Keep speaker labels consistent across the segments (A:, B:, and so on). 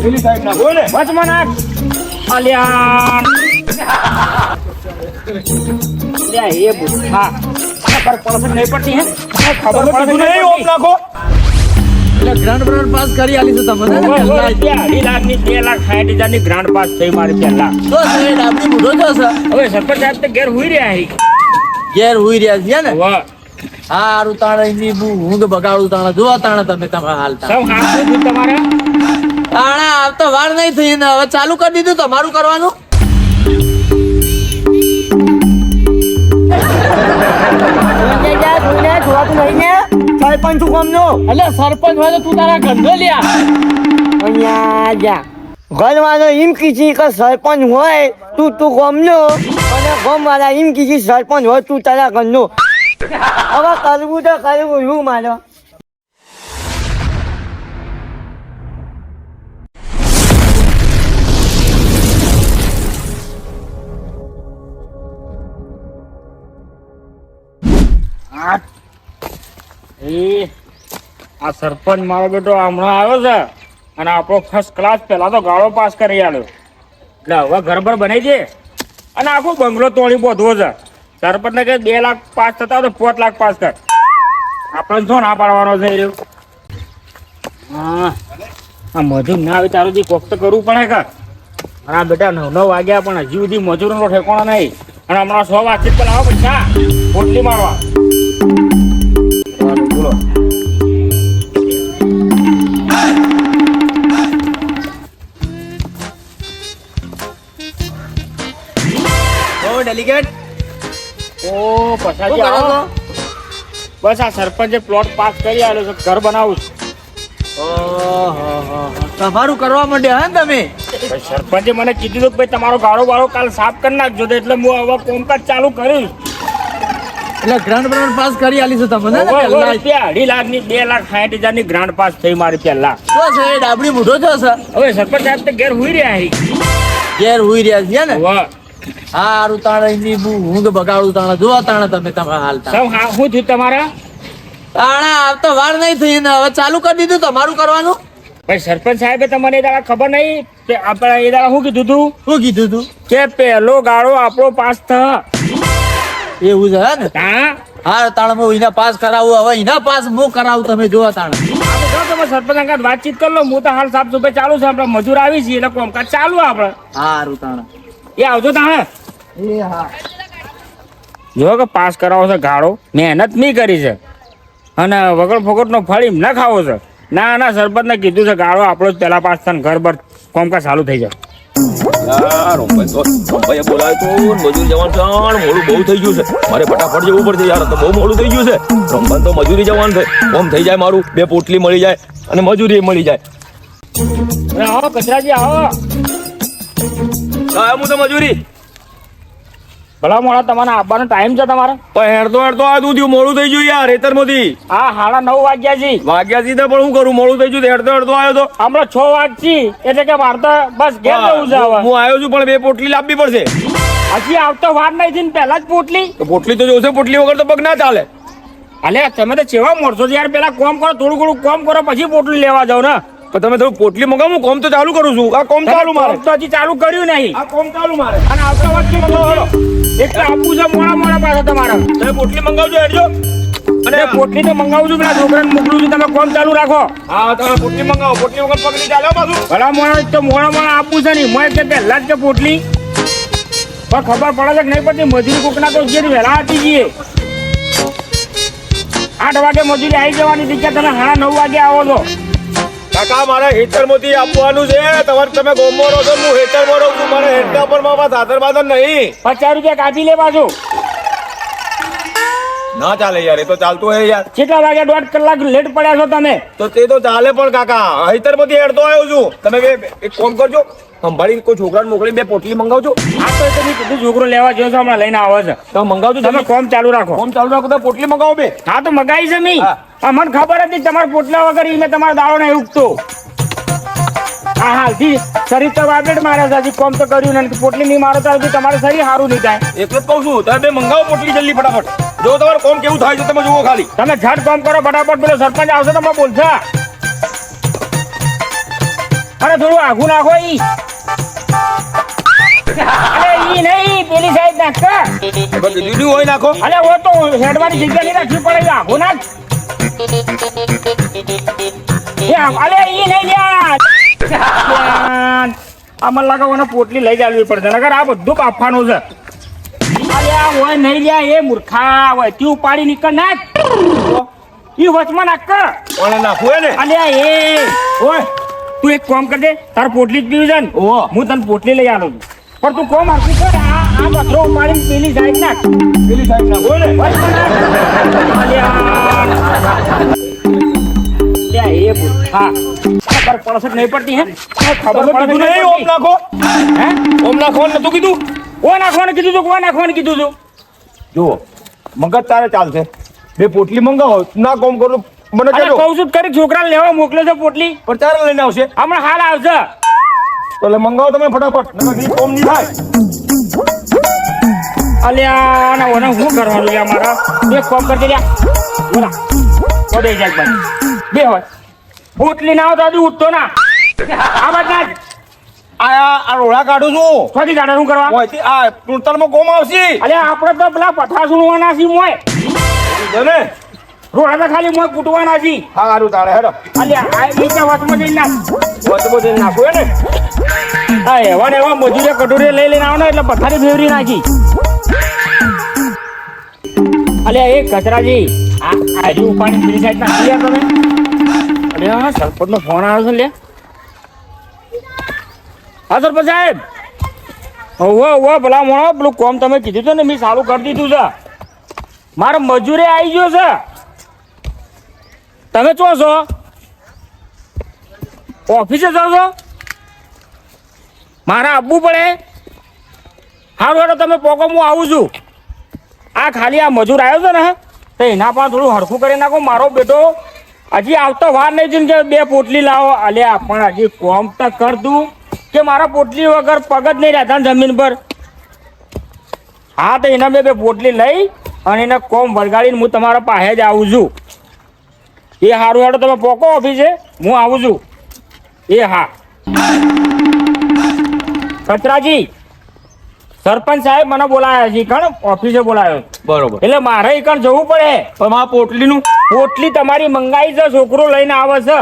A: પેલી સાઈડ ના બોલે
B: વચમાં નાખ. અલ્યા અલ્યા એ બુઠ્ઠા ખબર પડશે નહીં પડતી હે ખબર પડશે
A: નહીં ઓમ નાખો
C: એટલે ગ્રાન્ડ બ્રાન્ડ પાસ કરી આલી છે તમને ને
B: ઓય, ઓય,
C: પહેલા.
B: 2 લાખ ની 2,60,000 ની ગ્રાન્ટ પાસ થઈ મારી પહેલા.
C: તો સાહેબ આપણી બુઢો છો સર
B: હવે સરપંચ સાહેબ તો ઘેર હુઈ રહ્યા હી.
C: ઘેર હુઈ રહ્યા છે ને
B: વાહ
C: હારું તાણે એની ઊંઘ બગાડું તાણે જો તાણે તમે તમારા હાલતા
B: સૌ હાંસું છું તમારે.
C: તાણે આવતા વાર નહીં થઈ ને હવે ચાલુ કરી દીધું તમારું કરવાનું
D: સરપંચ શું કામનો
C: એટલે સરપંચ હોય તો તું તારા ગંધો લ્યા
D: અહીંયા જા ઘરવાળો એમ કીધી કે સરપંચ હોય તું ગમનો અને ગમવાળા એમ કીધી સરપંચ હોય તું તારા ઘરનો હવે કરવું તો કરવું શું મારો
B: આ સરપંચ મારો બેટો હમણાં આવ્યો છે અને આપણો ફર્સ્ટ ક્લાસ પહેલા તો ગાળો પાસ કરી આલ્યો એટલે હવે ઘરબર બનાવી દે અને આખો બંગલો તોડી બોધવો છે સરપંચ ને કે 2 લાખ પાસ થતા તો 5 લાખ પાસ કર આપણે શું ના પાડવાનો છે એ રહ્યો. હા આ મજૂર ના આવે તારું જે કોક તો કરવું પડે કે હા બેટા 9 વાગ્યા પણ હજી સુધી મજૂરનો ઠેકાણો નહીં અને હમણાં 100 વાતચીત પર આવો પૈસા પોટલી મારવા બોલો.
C: ઓ ડેલિગેટ
B: ઓ પછાજી આવો. બસ આ સરપંચે પ્લોટ પાસ કરી આલ્યો છે ઘર બનાવું છું.
C: તમારું કરવા માંડ્યા હે ને તમે
B: ભાઈ સરપંચે મને કીધું હતું કે ભાઈ તમારો ગાળો બાળો કાલ સાફ કરી નાખજો તો એટલે હું હવે કોમકાજ ચાલુ કરીશ.
C: એટલે ગ્રાન્ડ બ્રાન્ડ પાસ કરી આલી છે તમને ને
B: ઓય, ઓય,
C: પહેલા.
B: રૂપિયા 2.5 લાખની 2,60,000 ની ગ્રાન્ટ પાસ થઈ મારી પહેલા.
C: તો સાહેબ આપણી બુઢો છો સર
B: હવે સરપંચ સાહેબ તો ઘેર હુઈ રહ્યા હી.
C: ઘેર હુઈ રહ્યા છે ને
B: વાહ
C: હારું તાણે એની ઊંઘ બગાડું તાણે જો તાણે તમે તમારા હાલતા
B: સૌ હા શું થયું તમારા
C: તાણે આવતા વાર નહીં થઈ ને હવે ચાલુ કરી દીધું તમારું કરવાનું
B: ભાઈ સરપંચ સાહેબે તમને એ દાડા ખબર નહીં કે આપણે એ દાડા શું કીધું તું
C: શું કીધું તું
B: કે પહેલો ગાળો આપણો પાસ થયો.
C: એવું છે હે ને
B: હા
C: હા તાણે હું એના પાસ કરાવું હવે એના પાસ હું કરાવું તમે જો તાણે
B: આપણે જો તમે સરપંચ અંગાત વાતચીત કરી લો હું તો હાલ સાફ સફાઈ ચાલુ છે આપણે મજૂર આવી છીએ એટલે કામકાજ ચાલુ આપણે
C: હારું તાણે
B: એ આવજો તાણે
C: એ હા
B: જો કે પાસ કરાવો છે ગાળો મહેનત નહીં કરી છે અને વગર ફોગટનો ફળ એમ ના ખાવો છે ના ના સરપંચને કીધું છે ગાળો આપણો જ પહેલા પાસ થાય ને ઘર બર કામકાજ ચાલુ થઈ જાય.
A: રોમભાઈ બોલાય તો મજૂર જવાનું છે મોડું બહુ થઈ ગયું છે મારે ફટાફટ જવું પડશે યાર તો બહુ મોડું થઈ ગયું છે રમવાનું તો મજૂરી જવાનું છે ઓમ થઈ જાય મારું 2 પોટલી મળી જાય અને મજૂરી મળી જાય
B: અરે આવો કચરાજી આવો
A: હું તો મજૂરી
B: ભલા મોડા તમારે આવવાનો ટાઈમ છે તમારે
A: પણ હેડતો આ તું થયું મોડું થઈ ગયું યાર રેતરમાંથી
B: હા 9:30 વાગ્યા છે
A: વાગ્યા સીધા પણ હું કરું મોડું થઈ ગયું હેડતો આવ્યો તો
B: હમણાં 6 વાગથી એટલે કે મારે તો બસ ઘેર જવું છે હવે
A: હું આવ્યો છું પણ 2 પોટલી લાવવી પડશે
B: હજી આવતો વાર નહીં થી પહેલા જ પોટલી
A: તો પોટલી તો જોશે પોટલી વગર તો પગ ના ચાલે
B: અલે તમે તો ચેવા મોરસો છો યાર પેલા કોમ કરો થોડું ઘણું કોમ કરો પછી પોટલી લેવા જાવ ને
A: પણ તમે થોડું પોટલી મગાવો હું કોમ તો ચાલુ કરું છું આ કોમ ચાલુ મારે
B: કોમ તો હજી ચાલુ કર્યું નહીં
A: આ કોમ ચાલુ મારે
B: અને આવતા વખતે એક તો આપવું છે મોડા પાછા તમારે
A: તમે પોટલી મંગાવજો હેડજો
B: અને પોટલી તો મંગાવું છું પેલા છોકરાને મોકલું છું તમે કોમ ચાલુ રાખો
A: હા તમે પોટલી મંગાવો પોટલી વગર પગ નહીં ચાલે પાછું
B: ભલા મોડા તો મોડા આપવું છે નહીં મેં કે પહેલા જ કે પોટલી પણ ખબર પડે છે કે નહીં પડતી મજૂરી કોકના તો જે વહેલા હતી જઈએ 8 વાગે મજૂરી આવી જવાની જગ્યા તમે 9:30 વાગે આવો છો
A: કાકા મારે હેઠળમાંથી આપવાનું છે તમારે તમે ગોમમાં રહો છો હું હેઠળમાં રહું છું મારે હેઠળ પર મારા સાધન બાધન નહીં
B: 50 રૂપિયા કાપી લે પાછું
A: ના ચાલે યાર એ તો ચાલતું હે યાર
B: કેટલા વાગે 1.5 કલાક લેટ પડ્યા છો તમે
A: તો તે તો ચાલે પણ કાકા હેઠળમાંથી હેડતો આવ્યો છું તમે એક કામ કરજો સંભાળી કોઈ છોકરાને મોકલી 2 પોટલી મંગાવજો
B: આ તો તમે કીધું છોકરો લેવા જો છો હમણાં લઈને આવે છે
A: તમે મંગાવજો
B: તમે કોમ ચાલુ રાખો
A: કોમ ચાલુ રાખો તો પોટલી મંગાવો 2
B: હા તો મગાઈ છે મી
A: હા.
B: મને ખબર હતી તમારા પોટલા વગર મેં તમારા દાડો નહીં ઉગતો હા હાલથી શરીર તો વાબેટ મારે છે હજી કોમ તો કર્યું નથી પોટલી નહીં મારો તો હજી તમારે શરીર સારું નહીં થાય
A: એટલે જ કહું છું તમે 2 મંગાવો પોટલી જલ્દી ફટાફટ જો તમારે કોમ કેવું થાય છે તમે જુઓ ખાલી
B: તમે ઝટ કોમ કરો ફટાફટ પેલો સરપંચ આવશે તમે બોલશો અરે થોડું આઘું નાખો ઈ. અરે ઈ નહીં, પેલી સાઈડ નાખ કે.
A: કીધું હોય નાખો.
B: અરે ઓ તો હેડવાની જગ્યા નહીં રાખવી પડે, ઈ આઘું નાખ. અરે ઈ નહીં યાર. આ મને લાગે મને પોટલી લઈ જાવી પડશે, નકર આ બધું બાફવાનું છે. અરે આ હોય નહીં લ્યા, એ મૂર્ખા હોય તી ઉપાડી નીકળ નાખ. ઈ વચમાં નાખ કે.
A: ઓને નાખવું હે ને.
B: અલ્યા એ ઓય તું એક કામ કર દે, તાર પોટલી જ પીવી છે ને,
A: ઓહો.
B: હું તને પોટલી લઈ આવું છું. પણ તું કોમ હરખું કર, આ પથરો ઉપાડીને પેલી સાઈડ નાખ.
A: પેલી સાઈડ નાખો ને.
B: વચમાં નાખ. અલ્યા લ્યા એ હા ખબર પડશે કે નહીં પડતી હે? ખબર
A: તમે
B: પડે
A: કીધું નહીં ઓમ નાખો.
B: હે?
A: ઓમ નાખવાનું નતું કીધું.
B: ઓ નાખવાનું કીધું તું, કો નાખવાનું કીધું તું?
A: જુઓ મગજ તારે ચાલશે. બે પોટલી મંગાવો ના કોમ કરું મને
B: અરે
A: કહેજો.
B: કહું છું કરી છોકરાને લેવા મોકલે છે પોટલી,
A: પણ તારે લઈને આવશે
B: હમણાં હાલ આવશે.
A: તો એટલે મંગાવો તમે ફટાફટ. નકર ઈ કોમ નહીં થાય.
B: અલ્યા ના ઓને શું કરવાનું લ્યા મારા? એક કામ કરજે લ્યા, બોલા તો બે જાય ભાઈ બે હોય પોટલી ના હોય તો હજુ ઉઠતો ના. આ બધા
A: આ રોડા કાઢું છું.
B: ફરી કાઢે શું કરવા?
A: ઓયથી આ ટૂંટણમાં કોમ આવશે.
B: અલ્યા આપણે તો પેલા પથાસું હોવાના છીએ મોય,
A: છે ને.
B: રોડા તો ખાલી મોય કૂટવાના છીએ.
A: સારું તારે હેડો.
B: અલ્યા આ બીજા વચમાં જઈને નાખ.
A: વચ્ચે બધે નાખવું હે ને.
B: હા એવા ને એવા મજૂરી કટોરી લઈ લઈને આવને એટલે પથારી ફેરવી નાખી. અલ્યા એ કચરાજી આ આજુ ઉપાડી પેલી સાઈડ નાખી યાર તમે. અલ્યા સરપંચ નો ફોન આવ્યો છે લે. હા સરપંચ સાહેબ. ઓવો ભલા મોણો પેલું કોમ તમે કીધું હતું ને મેં સારું કરી દીધું છે. મારે મજૂરી આવી ગયો છે. તમે ચો છો? ઓફિસે જાઓ છો? મારે આવવું પડે. સારું હેડો તમે પોકો હું આવું છું. આ ખાલી આ મજૂર આવ્યો છે ને તો એના પણ થોડું હરખું કરી નાખો. મારો બેટો હજી આવતો વાર નહીં છે ને કે બે પોટલી લાવો. અલ્યા પણ હજી કોમ તો કર તું કે મારા પોટલી વગર પગ જ નહીં રહેતા ને જમીન પર. હા તો એના બે પોટલી લઈ અને એને કોમ વળગાડીને હું તમારા પાસે જ આવું છું. એ સારું હેડો તમે પોકો ઓફિસે, હું આવું છું. એ હા કચરાજી સરપંચ સાહેબ મને બોલાયા છે કણ ઓફિસે બોલાયો
A: બરોબર.
B: એટલે મારે કણ જવું પડે.
A: પણ આ પોટલીનું
B: પોટલી તમારી મંગાઈ છે, છોકરો લઈને આવે છે.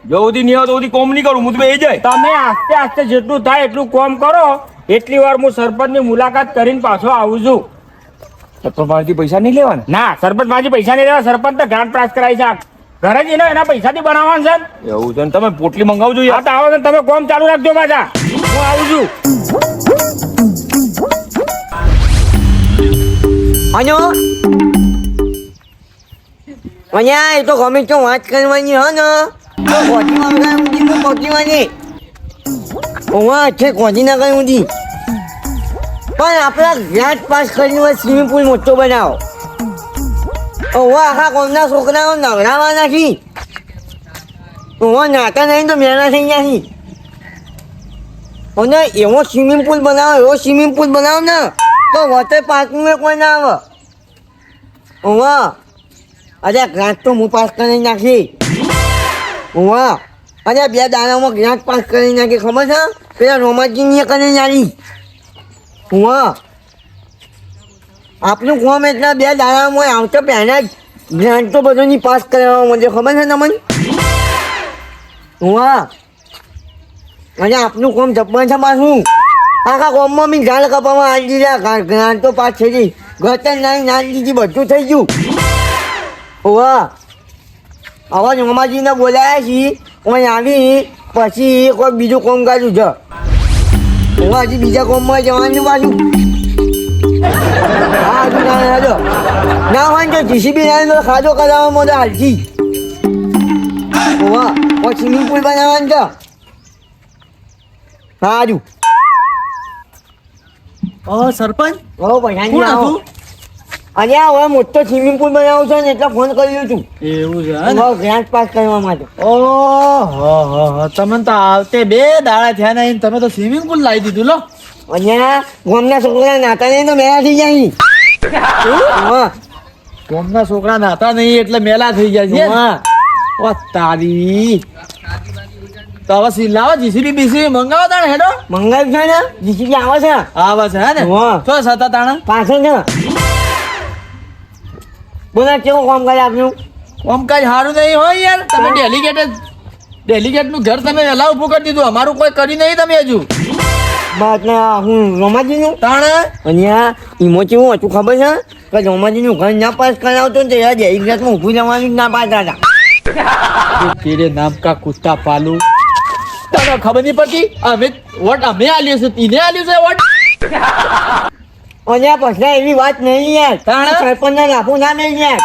A: જો સુધી નહીં આવે તો સુધી કોમ નહીં કરું. હું તો બે જાય.
B: તમે આસ્તે આસ્તે જેટલું થાય એટલું કામ કરો. એટલી વાર હું સરપંચની મુલાકાત કરીને પાછો આવું છું.
A: પણ મારાથી પૈસા નહીં લેવાના.
B: ના સરપંચ માજી પૈસા નહીં લેવા. સરપંચ તો ગ્રાન્ટ પાસ કરાવી છે. ઘરે જ એના પૈસાથી બનાવવાનું છે.
A: એવું છે ને. તમે પોટલી મંગાવજો
B: હા
A: યાર.
B: તો આવો તો તમે કામ ચાલુ રાખજો પાછા, હું આવું છું.
D: અને અહીંયા એ તો ગમે તો વાત કરવાની હે ને તો કોચી વાંગા ઊંધી હું કોચીવાની ઓવા છે કોચી ના કઈ ઊંધી. પણ આપણા ગ્રાન્ટ પાસ કરીને હોય સ્વિમિંગ પુલ મોટો બનાવો. ઓવા આખા કોમના છોકરાઓ નવડાવવાના છે. ઓવા નાતા નહીં તો મેળા થઈ ગયા છે. અને એવો સ્વિમિંગ પુલ બનાવો, એવો સ્વિમિંગ પુલ બનાવો ને તો વોટર પાર્કનું કોઈ ના આવે. ઓવા અરે ગ્રાન્ટ તો હું પાસ કરી નાખી. ઓવા અરે બે દાડામાં ગ્રાન્ટ પાસ કરી નાખી. ખબર છે પેલા રોમાજીની કરી નાખી. ઓવા આપનું કોમ એટલે બે દાડામાં આવતો પહેલા જ ગ્રાન્ટ તો બધોની પાસ કરાવવા માંડે. ખબર છે તમને? ઓવા અને આપનું કોમ જપવાનું છે પાછું. આખા કોમમાં બી ઝાડ કપામાં આવી દીધા. ગ્રાન્ટ તો પાસ થઈ ગઈ. ગટર નાની દીધી, બધું થઈ ગયું. ઓવા આવા રોમાજીને બોલાયા છીએ. અહીં આવી પછી કોઈ બીજું કોમ કાઢ્યું છે. ઓવા હજી બીજા કોમમાં જવાનું પાછું. હા હજુ ના હોય તો જીસીબી ના ખાધો કરાવવામાં તો હાલથી. ઓવા કોઈ સ્વિમિંગ પુલ બનાવવાનું છે. સારું
C: સરપંચ
D: હો પૈસા
C: કોણ
D: આવો.
C: હતું?
D: અરે હવે મોટો સ્વિમિંગ પુલ બનાવું છે ને એટલે ફોન કર્યો છું.
C: એવું છે
D: ગ્રાન્ટ પાસ કરવા માટે.
C: ઓહો તમે તો આવતે બે દાડા થયા નહીં, તમે તો સ્વિમિંગ પુલ લાવી દીધું લો.
D: અહીંયા ગામના છોકરા નાતા નહીં તો મેળા થઈ જાય. હા
C: ગામના છોકરા નાતા નહીં એટલે મેલા થઈ ગયા છે.
D: હા.
C: ઓ તારી તો હવે લાવો જીસીબી બીસીબી મંગાવો તાણે હેડો
D: મંગાવ્યું છે ને જીસીબી આવે છે
C: આવે છે હે ને
D: હા.
C: તો સતા તાણે
D: પાછળ છે બોલા કેવું કામ કરે આપ્યું
C: આમ કઈ સારું નહીં હોય યાર તમે ડેલિગેટ નું ઘર તમે વહેલા ઉભું કરી દીધું અમારું કોઈ કરી નહીં તમે હજુ
D: બાદ હું રોમાજીનું
C: તાણે
D: અહીંયા ઈમો કેવું હતું ખબર છે કે રોમાજીનું ઘર ના પાસ કરાવતો ને ત્યારે જયગ્રાસમાં ઊભું જવાનું જ ના પાડતા હતા
C: તેરે નામ કા કુત્તા પાલુ તને ખબર નહીં પડતી અમે વોટ અમે આલ્યો છે તીને આલ્યું છે વોટ
D: અને પછી એવી વાત નહીં યાર
C: તાણે?
D: સરપંચને રાખવું ના નહીં યાર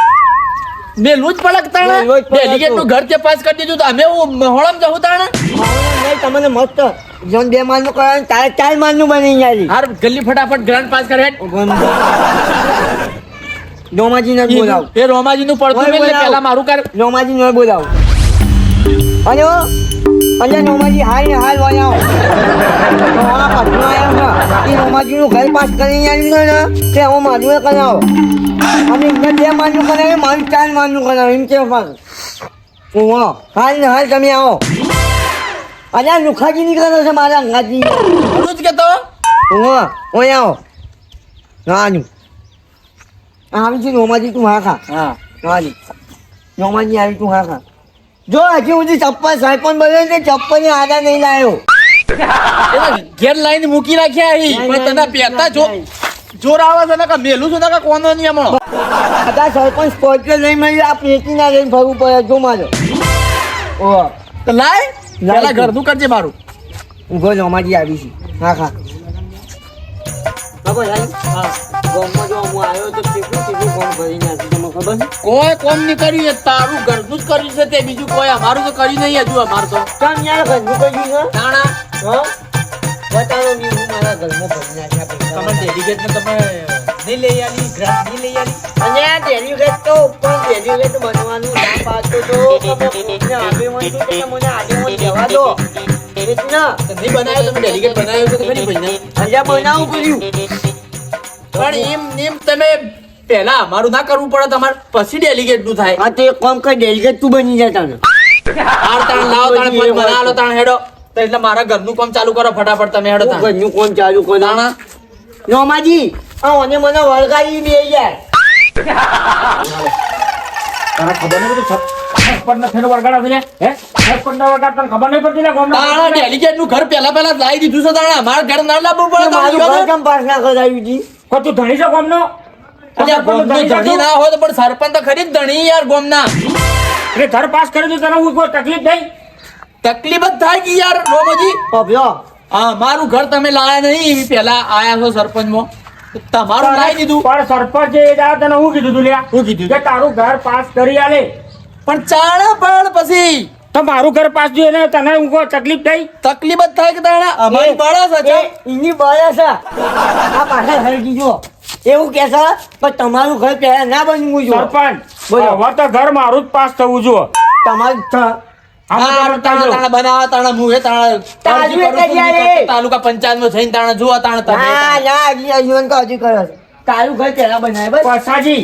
C: મેલું જ પડક તાણે
D: મેલું જ પડક
C: ડેલિગેટ નું ઘર તે પાસ કરી દીધું તો અમે હોળમ જવું તાણે
D: નહીં તમને મસ્ત જોન 2 માળનું કરાવે તારે 4 માળનું બની યાર
C: હાર જલ્દી ફટાફટ ગ્રાન્ડ પાસ કરે
D: રોમાજીને જ બોલાવ
C: એ રોમાજી નું પડતું
D: ઓય
C: મેલ ને
D: બોલાવો.
C: પહેલા મારું કર
D: રોમાજીને બોલાવ અને રોમાજી હાલ વળાવો પાછું આવ્યો છે એ રોમાજીનું ઘર પાસ કરીને આવ્યું ને તે હું મારું કરાવો અને એમને 2 માળનું કરાવે મારું 4 માળનું કરાવે એમ કેવું પણ હાલ ને હાલ તમે આવો અરે લુખાજી નીકળ્યો છે મારા અંગાજી
C: બોલું જ કેતો
D: ઓય આવો નાનું આવી છે રોમાજી તું હા ખા
C: હા
D: નાની રોમાજી આવી તું હા ખા જો હજી સુધી ચપ્પલ સરપંચ બને તે ચપ્પલ ની આદા નહીં લાવ્યો
C: એના ઘેર લાઈન મૂકી રાખ્યા અહીં પણ તને પહેતા જોર આવે છે ને કે મેલું છું ને કે કોનો નહીં હમણો
D: આ સરપંચ સ્કોર્પિયો નહીં મળ્યું આ પેટી ના લઈને ફરવું પડે જો મારો ઓ
C: તો લાય પેલા ઘરનું કરજે મારું
D: ઊભો રોમાજી આવી છે હા ખા ખબર ગામમાં જો હું આવ્યો તો કેટલું કામ કરી નાખ્યું તમને ખબર છે
C: કોઈ કોમ નહીં કર્યું એ તારું ઘરનું જ કર્યું છે તે બીજું કોઈ અમારું તો કર્યું નહીં હજુ અમારું તો
D: કેમ યાર ઘરનું કરી દીધું
C: તાણા
D: હા બતાવો ની હું મારા ઘરમાં ભરી નાખ્યા પૈસા
C: તમે ડેલિગેટ ને તમે નહીં લઈ આલી ગ્રાન્ટ નહીં લઈ આલી
D: અને આ ડેલિગેટ તો પણ ડેલિગેટ બનવાનું ના પાડતો તો મને આગેવાન છું કે મને આગેવાન જવા દો એટલે
C: તો નહીં બનાવ્યો તમે ડેલિગેટ બનાવ્યો છે તો ખરી ભાઈ
D: અહીંયા બનાવવું પડ્યું
C: પણ એમ તમે પહેલા અમારું ના કરવું પડે તમારે પછી ડેલિગેટ નું થાય
D: આ તો એક કામ કર ડેલિગેટ તું બની જતા ને
C: હાર તાણ લાવો તાણ પછી બનાવો તાણ હેડો તો એટલે મારા ઘરનું કામ ચાલુ કરો ફટાફટ તમે હેડો તાણ
D: ઘરનું કોણ ચાલુ કરો
C: તાણા
D: રોમાજી આ મને મને વળગાવી બે યાર
B: તને ખબર નહીં પડતી સરપંચને ફેર વળગાડા છે હે સરપંચને વળગાડ તને ખબર નહીં પડતી ને ગામના
C: તાણા ડેલિગેટ નું ઘર પહેલા લાવી દીધું છે તાણા અમારા ઘર ના લાવવું પડે
D: મારું ઘર
C: તાણ
D: કેમ પાસ ના કરાવ્યું જી
B: કોઈ તું ધણી છે ગામનો
C: અલ્યા ગોમનો ધણી ના હોય તો પણ સરપંચ તો ખરી જ ધણી યાર ગોમના
B: એટલે ઘર પાસ કરી દીધું તને હું કોઈ તકલીફ થઈ
C: તકલીફ જ થાય કે યાર રોમજી
D: અભ્યો
C: હા મારું ઘર તમે લાયા નહીં પેલા આયા છો સરપંચમાં તમારું લાવી દીધું
B: પણ સરપંચ એ જા તને હું કીધું તું લ્યા
C: શું કીધું?
B: કે તારું ઘર પાસ કરી આલે
C: પણ ચાણા પણ પછી
B: તો મારું ઘર પાસ જોઈને તને હું કોઈ તકલીફ થઈ
C: તકલીફ જ થાય કે તાણા અમારી બાળા છે
D: એની બળા છે આ પાછળ હરકી જો એવું કે છે પણ તમારું ઘર પહેલા ના બનવું જોઈએ
B: સરપંચ
D: બોલો.
B: હવે તો ઘર મારું જ પાસ થવું જોઈએ
D: તમારું
C: તાણા બનાવા તાણા મુએ તાણા
D: તાજુ એટલે જ્યારે.
C: તાલુકા પંચાયતમાં જઈને તાણા જોવા તાણા તમે
D: ના ના હજી અજવન તો હજી કરે છે તારું ઘર પહેલા બનાવે બસ
B: પછાજી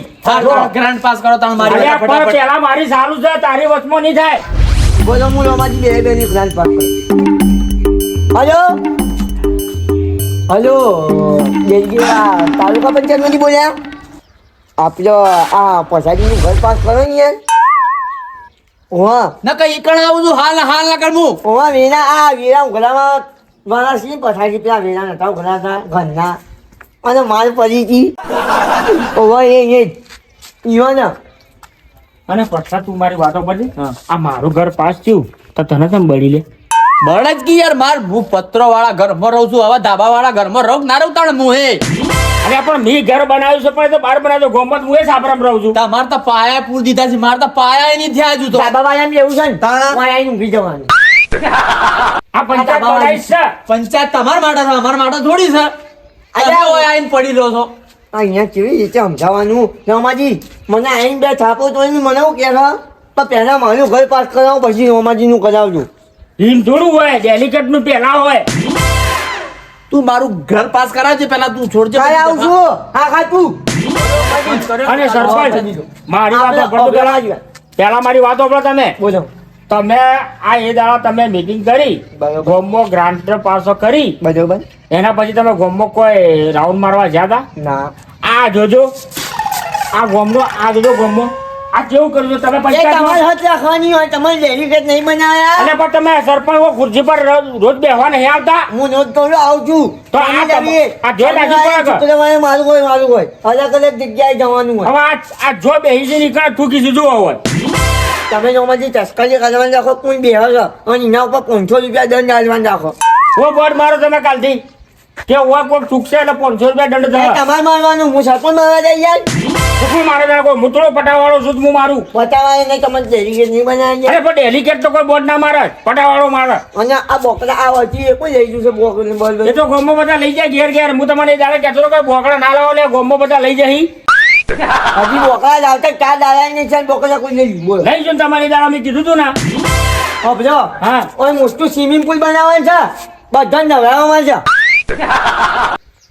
C: ગ્રાન્ડ પાસ કરો તાણા મારી
B: અલ્યા
C: બેટા
B: પણ
C: ફટાફટ
B: પેલા મારી ચાલુ છે તારી વચમાં નહીં થાય
D: બોલો હું રોમાજી બે બે ની પ્લાન પાસ કરું હલો હલો દેલગીરા તાલુકા પંચાયત માંથી બોલ્યા આપલો આ પછાડીનું ઘર પાસ કરો ને યાર ઓવા
C: ન કઈ કણ આવું છું હાલ હાલ ના કરમું
D: ઓવા વેના આ વેરા ઉઘલામાં વાળા સી પછાડી પેલા વેરા નતા ઉઘલા હતા ઘરના અને માલ પડી હતી ઓવા એ ઈવાના
B: અને પછા તું મારી વાતો પરથી આ મારું ઘર પાસ થયું તો તને કેમ બળી લે
C: બળ જ કી યાર માર હું પત્રો વાળા ઘરમાં રહું છું હવે ધાબા વાળા ઘરમાં રહું ના રહું તાણ હું હે
B: અરે પણ મેં ઘર બનાવ્યું છે પણ એ તો બહાર બનાવ્યું ગોમત હું એ સાબરામ રહું છું
C: તમાર તો પાયા પૂર દીધા છે માર તો પાયા નહીં થયા હજુ તો
D: બાબા વાળા એવું છે ને
C: તાણા.
D: વાળા આવીને ઊંઘી જવાનું
B: આ પંચાયત બનાવીશ છે
C: પંચાયત તમારા માટે છે અમારા માટે થોડી છે
D: અલ્યા,
C: તમે ઓય આઈને પડી રહ્યો છો
D: અહીંયા કેવી રીતે સમજાવવાનું રમાજી મને આઈને બે છાપો તો મને એવું કે છે પણ પહેલા મારું ઘર પાસ કરાવો પછી રમાજીનું કરાવજો
B: એમ થોડું હોય ડેલિકેટ નું પેલા હોય
C: તું મારું ઘર પાસ કરાવજે પેલા તું છોડજે
D: કાલે આવું છું હા ખા તું
B: અને સરપંચ મારી વાતો
D: આપણે
B: પડતો પેલા
D: અભિયાન.
B: પેલા મારી વાતો પડો તમે
D: બોલો
B: તમે આ એ દાડા તમે મીટિંગ કરી
D: બરોબર.
B: ગોમમાં ગ્રાન્ટ પાસો કરી
D: બરોબર
B: એના પછી તમે ગોમમાં કોઈ રાઉન્ડ મારવા ગયા હતા
D: ના
B: આ જોજો આ ગોમનો આ જોજો ગોમમાં આ કેવું કરજો તમે
D: એ
B: પંચાયત
D: તમારે હાથ રાખવાની હોય તમારે ડેલિકેટ નહીં બનાવ્યા
B: અને પણ તમે સરપંચ ખુરશી પર રોજ બેહવા નહીં આવતા
D: હું નોંધ કરું આવું છું
B: તો આ આ જે લાગી પડે કે?
D: શુક્રવારે મારું હોય અલગ અલગ જગ્યાએ જવાનું હોય
B: હવે આ જો બેહી છે નીકળે ઠૂકી સીધું હોય
D: તમે જોમાંથી તસ્કરી કરવાનું રાખો કોઈ બેહો છો અને એના ઉપર 500 રૂપિયા દંડ આલવાનું રાખો
B: ઓ બોર્ડ મારો તમે કાલથી કે હોય કોઈ ચૂકશે એટલે 500 રૂપિયા દંડ
D: એ
B: થવા
D: તમારે મારવાનું હું સરપંચ મારવા જાય યાર
B: શું મારે તારે કોઈ મૂતળો પટાવાળો છું હું મારું
D: બતાવાય નહીં તમારે ડેલિકેટ નહીં બનાવી
B: અરે પણ ડેલિકેટ તો કોઈ બોર્ડ ના મારે પટાવાળો મારે
D: અને આ બોકડા આ વચ્ચે એ કોઈ લઈ જશે બોકડને બોલ
B: એ તો ગોમમાં બધા લઈ જાય ઘેર ઘેર હું તમને જાણે કહેતો હતો કે બોકડા ના લાવો લે ગોમમાં બધા લઈ જઈ
D: હજી બોકડા લાવતા ચાર દાડા નહીં ચાલ બોકડા કોઈ નહીં બોલ
B: લઈ જો તમારી દાડા મેં કીધું તું ને
D: સમજો
B: હા
D: ઓય મોટું સ્વિમિંગ પુલ બનાવવાનું છે બધા નવરાવવામાં છે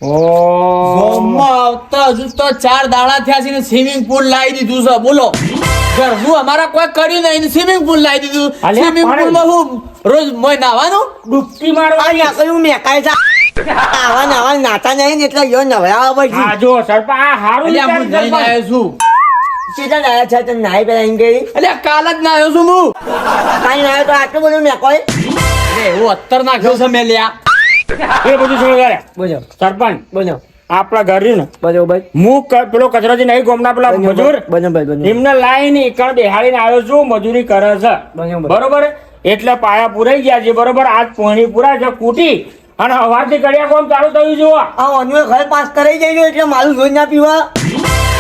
C: ગામમાં આવતા હજુ તો 4 દાડા થયા છે ને સ્વિમિંગ પુલ લાવી દીધું છે બોલો ઘરનું અમારા કોઈ કર્યું નહીં સ્વિમિંગ પુલ લાવી દીધું
B: અલ્યા,
C: સ્વિમિંગ
B: પણ-
C: પુલમાં હું રોજ મોય નાવાનું
B: ડૂબકી
D: આ
B: મારવાની
D: નાકડું મેકાય છે આવા નવા નાતા નહીં ને એટલે યો નવરાવા પછી
B: હા જો સરપંચ આ હારું
C: અલ્યા હું
B: વિચાર
C: જઈને
B: સરપંચ.
C: આવ્યો છું
D: સીધા નાયા છે તને નાઈ પેલા એમ કહી
C: અલ્યા કાલ જ ના આવ્યો છું હું
D: કાંઈ નાયો તો આટલું બધું મેકોય
C: અરે હું અત્તર નાખ્યો છે મેં લ્યા
B: એ બધું શું કરે
D: બોલો
B: સરપંચ
D: બોલો
B: આપણા ઘર રહ્યું ને
D: બરોબર
B: હું પેલો કચરાથી નહીં ગોમના પેલા મજૂર
D: બરોબર બરોબર
B: એમને લાઈન એકણ બેહાડીને આવ્યો છું મજૂરી કરે છે
D: બરોબર.
B: બરોબર એટલે પાયા પુરાઈ ગયા છે બરોબર આજ પોણી પુરા છે કૂટી અને હવારથી કડિયા કોમ ચાલુ થયું જુઓ
D: આ અનુએ ઘર પાસ કરાઈ જાય એટલે મારું રોજ ના પીવા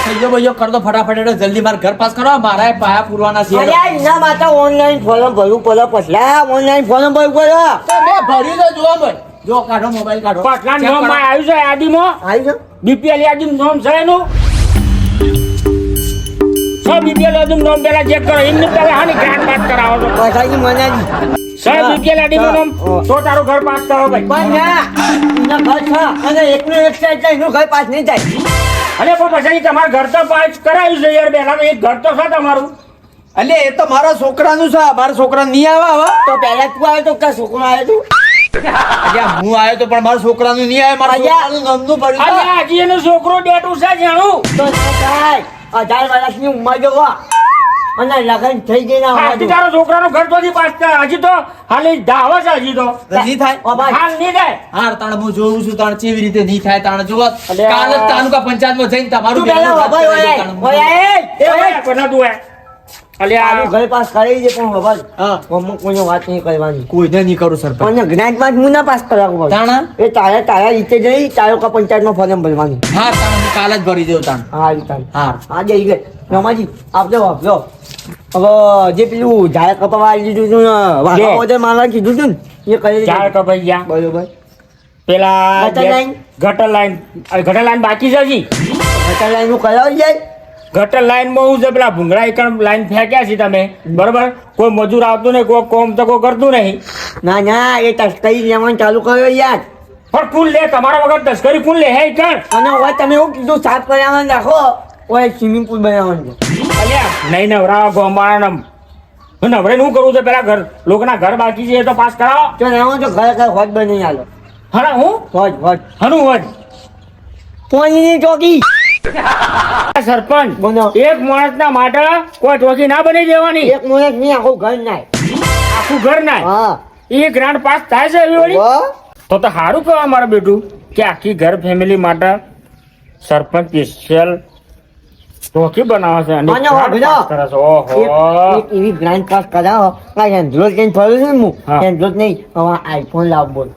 C: ભાઈઓ ભાઈઓ કર દો ફટાફટ એટલે જલ્દી મારે ઘર પાસ કરો મારા પાયા પૂરવાના છે
D: અલ્યા એના માટે ઓનલાઈન ફોર્મ ભરવું પડે પછલા ઓનલાઈન ફોર્મ ભરવું પડે
C: તો મેં ભર્યું તો જોવા ભાઈ જો કાઢો મોબાઈલ કાઢો
B: પટલા
C: Check
B: નોમ
C: કરો.
B: આવ્યું છે યાદીમાં
D: આવી છે
B: બીપીએલ યાદી નોમ છે એનું સર બીપીએલ યાદી નોમ પેલા ચેક કરો એમને પેલા હાની ગ્રાન્ટ પાસ કરાવો છો
D: પછાડી મનાજી
B: સર બીપીએલ યાદી નોમ તો તારું ઘર પાસ કરો ભાઈ
D: પણ ના એના ઘર છે અને એકનું એક છે એટલે એનું ઘર પાસ નહીં થાય
B: અરે પણ પછી તમારે ઘર તો પાસ કરાવ્યું છે યાર પહેલા એક ઘર તો છે તમારું
C: અલે એ તો મારા છોકરાનું છે મારા છોકરા નહીં આવે હવે
D: તો પહેલા તું આવ્યો તો કા છોકરો આવ્યો તું
C: અલ્યા હું આવ્યો તો પણ મારા છોકરાનું નહીં આવે મારા
D: અલ્યા.
C: છોકરાનું નામનું પડ્યું
B: અરે
C: છે.
B: હજી એનો છોકરો ડેટું છે જાણું
D: તો ના થાય 18 વર્ષની ઉંમર જોવા અને લગ્ન થઈ ગઈ
B: આજથી
D: ના
B: તારો છોકરાનો ઘર તો હજી પાસ થાય હજી તો હાલી ધાવા છે હજી તો
C: નહીં થાય
B: હાલ નહીં થાય
C: હાર તાણ હું જોઉં છું તાણ કેવી રીતે નહીં થાય તાણ જોવા
B: અલ્યા.
C: કાલ જ તાલુકા પંચાયતમાં જઈને તમારું
D: તું પહેલા
C: બેનનું
D: વભાઈ
C: વાત
D: ઓય
C: કરી દઉં
D: ઓય
C: તાણ.
B: એ ભાઈ કોના તું હે અલ્યા
D: આનું ઘર પાસ કરી દે પણ વભાઈ
C: હા
D: મમ્મી કોઈને વાત નહીં કરવાની
C: કોઈને નહીં કરું સરપંચ
D: અને જ્ઞાન માં હું ના પાસ કરાવું ભાઈ
C: તાણા
D: એ તારા રીતે જઈ તાલુકા પંચાયતમાં ફોર્મ ભરવાનું
C: હાર તાણ હું કાલ જ ભરી દઉં તાણ
D: હા આવી તારી
C: હાર
D: હા જઈ ગઈ રમાજી આપજો આપજો હવે જે પેલું ઝાડ કપાવા આવી દીધું હતું ને વાઘા વગર મારવા કીધું હતું ને એ કરી
B: ચાર કપાઈ ગયા
D: બરોબર
B: પેલા
D: ગટર લાઈન?
B: ગટર લાઈન બાકી છે હજી
D: ગટર લાઈન નું કરાવી જાય
B: ગટર લાઈન માં હું છે પેલા ભૂંગળા એકણ લાઈન ફેંક્યા છે તમે બરોબર કોઈ મજૂર આવતું નહીં કોઈ કોમ તો કોઈ કરતું નહીં
D: ના ના એ તસ્કરી લેવાનું ચાલુ કર્યો યાર
B: પણ કુલ લે તમારા વગર તસ્કરી કુલ લે હે એકણ
D: અને હવે તમે એવું કીધું સાફ કરાવવાનું રાખો ઓય સ્વિમિંગ પુલ બનાવવાનું છે
B: અલ્યા નહીં નવરાવા ગોમાણા નવરે શું કરવું છે પેલા ઘર લોકોના ઘર બાકી છે એ તો પાસ કરાવો
D: તો ના તો ઘર ઘર હોજ બની આલો
B: હા હું
D: હોજ હોજ
B: હનું હોજ
D: પોણીની ચોકી
B: સરપંચ
D: બોલો.
B: એક માણસના માટે કોઈ ટોકી ના બની દેવાની
D: એક મિનિટ નહીં આખું ઘર નાય
B: આખું ઘર ના
D: હા
B: એ ગ્રાન્ટ પાસ થાય છે એવી વળી?
D: વાહ.
B: તો સારું કહેવા મારું બેટું કે આખી ઘર ફેમિલી માટે સરપંચ સ્પેશિયલ ટોકી બનાવે છે અને
D: અને
B: grant
D: વાઘરા.
B: pass કરે છે. ઓહો
D: એક એવી ગ્રાન્ડ પાસ કરાવો આ એન્ડ્રોઇડ કઈ ફર્યું છે ને
B: હા.
D: હું એન્ડ્રોઇડ નહીં હવે આઈફોન લાવ બોલ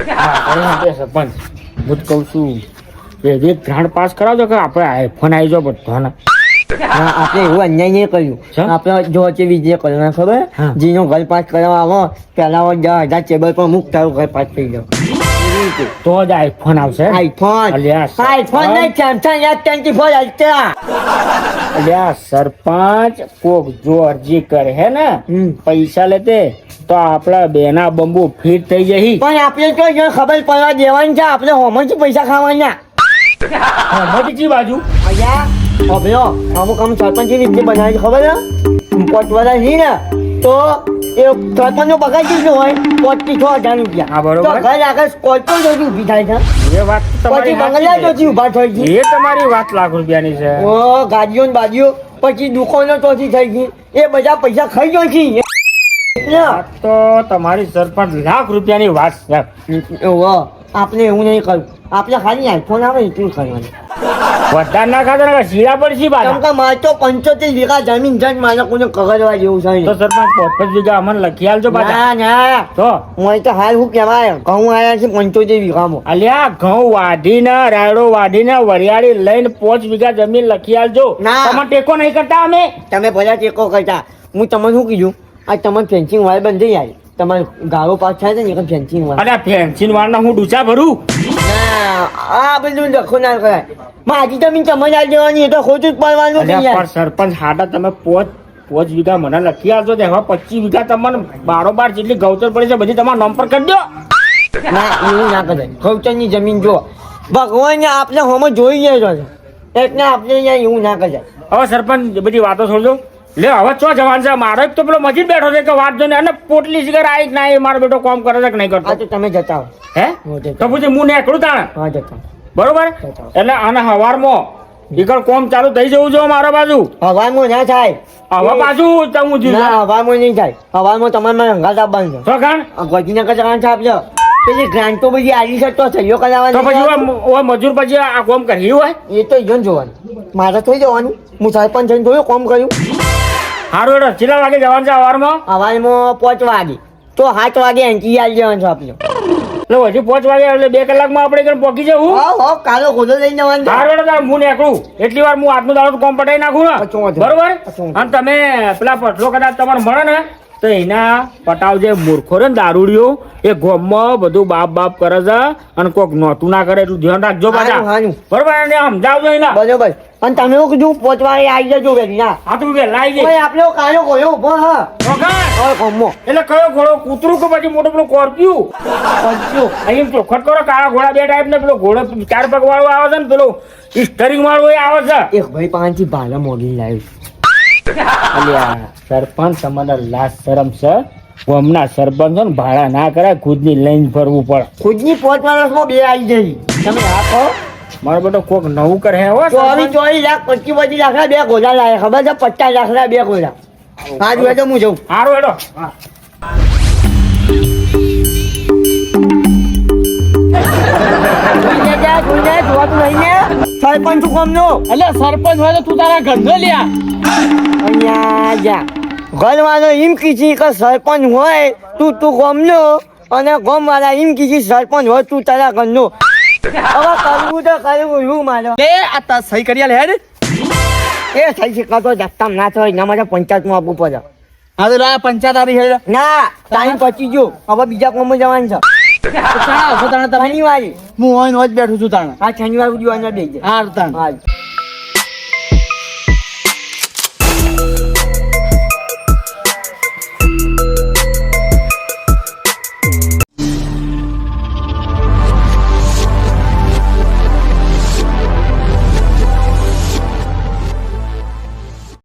B: હા, અરે તે સરપંચ હું જ કહું છું એ ગ્રાન્ટ પાસ કરાવજો કે આપણે આઈફોન આવી જાવ બધાના
D: ના, આપણે એવું અન્યાય નહીં કર્યું
B: શા?
D: આપણે જો છે વિજય કર્યું ખબર
B: હા.
D: જેનો ઘર પાસ કરવા આવો પેલા 10,000 ટેબલ પર મૂક તારું ઘર પાસ થઈ જાવ એવી રીતે
B: તો જ આઈફોન આવશે
D: આઈફોન
B: અલ્યા,
D: આઈફોન નહીં સેમસંગ S24 અલ્ટ્રા
B: અલ્યા સરપંચ કોક જો અરજી કરે હે ને
D: હમ.
B: પૈસા લેતે તો આપડા બેના બંબુ ફિટ થઈ જઈ
D: પણ આપણે તો જો ખબર પડવા દેવાની છે આપણે હોમથી પૈસા ખાવાના
B: મોટી બાજુ
D: અહીંયા અભ્યો અમુક સરપંચ રીતે બનાવી ખબર છે 5 વર્ષ નહીં ને તો એ સરપંચનો પગાર કેટલો હોય 46,000 રૂપિયા.
B: હા, બરોબર.
D: તો ઘર આગળ સ્કોર્પિયો જોતી ઊભી થાય છે.
B: એ વાત તો
D: પછી
B: તમારી
D: બંગલા
B: સાચી
D: જોતી ઊભા થઈ
B: છે.
D: ગઈ.
B: એ તમારી વાત લાખ રૂપિયાની છે.
D: ઓ ગાડીઓ ને બાડીઓ પછી દુકાનો ચોથી થઈ ગઈ. એ બધા પૈસા ખાઈ ગયો છે.
B: આ તો તમારી સરપંચ લાખ રૂપિયાની વાત છે.
D: આપણે એવું નહીં કરવું. આપણે ખાલી આઈફોન આવે એટલું કરવાનું.
B: વધારે ના ખાતા ને શીરા પડશે
D: કેમ
B: પાછા.
D: કે મારે તો 75 વીઘા જમીન છે. મારે કોઈને કગરવા જેવું છે
B: તો
D: નહીં.
B: સરપંચ 45 વીઘા અમને લખી આલજો પાછા.
D: ના ના
B: તો
D: મને તો હાલ શું કહેવાય ઘઉં આવ્યા છે 75 વીઘામાં.
B: અલ્યા ઘઉં વાઢીને રાયડો વાઢીને વરિયાળી લઈને 5 વીઘા જમીન લખી આલજો.
D: ના.
B: તમે ટેકો નહીં કરતા અમે.
D: તમે બધા ટેકો કરતા. હું તમને શું કીધું આ તમારે ફેન્સિંગ વાળ બંધ થઈ જાય. તમારે ગાળો પાસ થાય છે ને એક ફેન્સિંગ વાળ.
B: અને ફેન્સીન વાળના હું ડૂચા ભરું.
D: ના આ બધું લખો ના કરાય. મારી જમીન તમારે આલી દેવાની એ તો ખોટું જ પડવાનું છે
B: અલ્યા
D: યાર.
B: પણ સરપંચ હાડા તમે 5 વીઘા મને લખી આલજો ને હવે 25 વીઘા તમને બારોબાર જેટલી ગૌચર પડી છે બધી તમારા નામ પર કરી દો.
D: ના એવું ના કરાય. ગૌચરની જમીન જો ભગવાને આપણે હોમો જોઈ જાય છે એટલે આપણે અહીંયા એવું ના કરાય.
B: હવે સરપંચ બધી વાતો છોડજો. લે હવે ચો જવાન છે મારો એક તો પેલો મજીદ બેઠો છે કે વાત જોઈને અને પોટલી સિગર આવી ના એ મારો બેટો કામ કરે છે કે નહીં
D: આ
B: કરતો
D: તો તમે જતા હો.
B: હે
D: હું જતા.
B: તો પછી હું નીકળું તાણે
D: હા જતા.
B: બરોબર એટલે આને હવારમાં ઈકડ કોમ ચાલુ થઈ જવું જો મારા બાજુ
D: હવામાં ના થાય.
B: હવે પાછું તમું જીવ
D: ના હવામાં નહીં થાય. હવામાં તમારે મને હંગાત આપવાનું છે.
B: તો ખાણ
D: ગોજીનગર જવાનું છે આપજો. પેલી ગ્રાન્ટો બધી આવી છે તો સહીઓ
B: તો પછી
D: કરાવવાની.
B: ઓય મજૂર પછી આ કોમ કરી હોય
D: એ તો ઈજન જોવાનું. મારે થઈ જવાનું. હું સરપંચ થઈને થોડું કોમ કર્યું.
B: સારું એડો કેટલા વાગે જવાનું છે હવારમાં
D: હવામાં 5 વાગે તો 7 વાગે એન્ટ્રી આવી જવાનું છે આપણે.
B: એટલે હજી 5 વાગે એટલે 2 કલાકમાં આપણે ઘરે પહોંચી જવું.
D: હો કાલો ખોદો લઈને જવાનું છે.
B: સારું એડો તાર હું નીકળું એટલી વાર હું આજનું દાડો કોમ પટાઈ નાખું
D: અચ્છા,
B: ને
D: અચ્છા.
B: બરોબર
D: અચ્છા.
B: અને તમે પેલા પટલો કદાચ તમારે મળે ને તો એના પટાવ જે મૂર્ખો રે ને દારૂડિયો એ ગોમમાં બધું બાપ કરે છે અને કોક નોતું ના કરે એટલું ધ્યાન રાખજો પાછા
D: હારું, હારું.
B: બરોબર એને સમજાવજો એના
D: બરોબર. અને તમે એવું કીધું 5 વાગે આવી જજો વેલી ના.
B: હા તું બે લાવી દે
D: ઓય આપણે કાલો ગયો ઉભો હા.
B: રોકાણ.
D: ઓય કોમો.
B: એટલે કયો ઘોડો કૂતરું કે પછી મોટો પેલો કોર્પ્યું
D: પંચો.
B: અહીં ચોખટ કરો કાળા ઘોડા બે ટાઈપ ને પેલો ઘોડો 4 પગ વાળો આવે છે ને પેલો સ્ટરિંગ વાળો એ આવે છે
D: એક ભાઈ પાંચથી ભાલા મોગી લાવ્યું.
B: અલ્યા સરપંચ તમારે લાજ શરમ છે હમણાં સરપંચ ને ભાડા ના કરાય ખુદની લઈને ફરવું પડે
D: ખુદની 5 વર્ષમાં 2 આવી જઈ. તમે આ કહો
B: મારો બેટો કોક નવું કરે હે હો સરપંચ.
D: 24 લાખ 25 લાખના 2 ઘોડા લાયા. ખબર છે 50 લાખના 2 ઘોડા. હા જોઈએ તો હું જઉં.
B: હારું હેડો
D: સરપંચ શું કામનો?
C: એટલે સરપંચ હોય તો તું તારા ઘરનો લ્યા.
D: અહીંયા જા. ઘરવાળો એમ કીધી કે સરપંચ હોય તું ગામનો અને ગામવાળા એમ કીધી સરપંચ હોય તું તારા ઘરનો. હવે કરવું તો કરવું શું મારો.
C: લે આ તા સહી કરી આલે હેડ.
D: એ થઈ શકાતો જગતામ ના થાય એના માટે પંચાયતમાં આપવું પડે.
C: હા તો લા પંચાયત આવી હેડ.
D: ના ટાઈમ પચી ગયો. હવે બીજા કોમમાં જવાનું છે.
C: ચાલ આવશો તાણે તમે.
D: શનિવારે
C: હું હોય ને હોય જ બેઠું છું તાણે.
D: આ શનિવાર સુધી અંદર બેસજે.
C: હાર તાણે.
D: હા